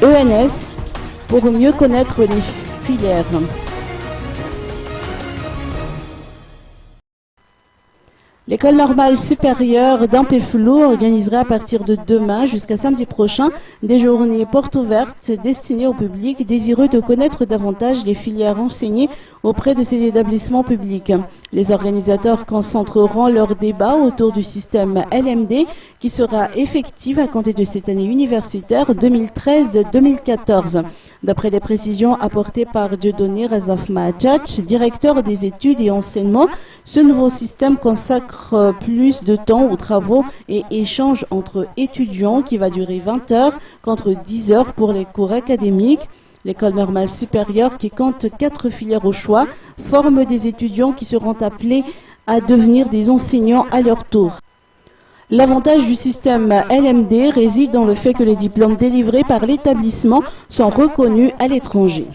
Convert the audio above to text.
ENS pour mieux connaître les filières. L'école normale supérieure d'Ampeflou organisera à partir de demain jusqu'à samedi prochain des journées portes ouvertes destinées au public désireux de connaître davantage les filières enseignées auprès de ces établissements publics. Les organisateurs concentreront leur débat autour du système LMD qui sera effectif à compter de cette année universitaire 2013-2014. D'après les précisions apportées par Dieudonné Razafma Tchatch, directeur des études et enseignements, ce nouveau système consacre plus de temps aux travaux et échanges entre étudiants qui va durer 20 heures contre 10 heures pour les cours académiques. L'école normale supérieure, qui compte 4 filières au choix, forme des étudiants qui seront appelés à devenir des enseignants à leur tour. L'avantage du système LMD réside dans le fait que les diplômes délivrés par l'établissement sont reconnus à l'étranger.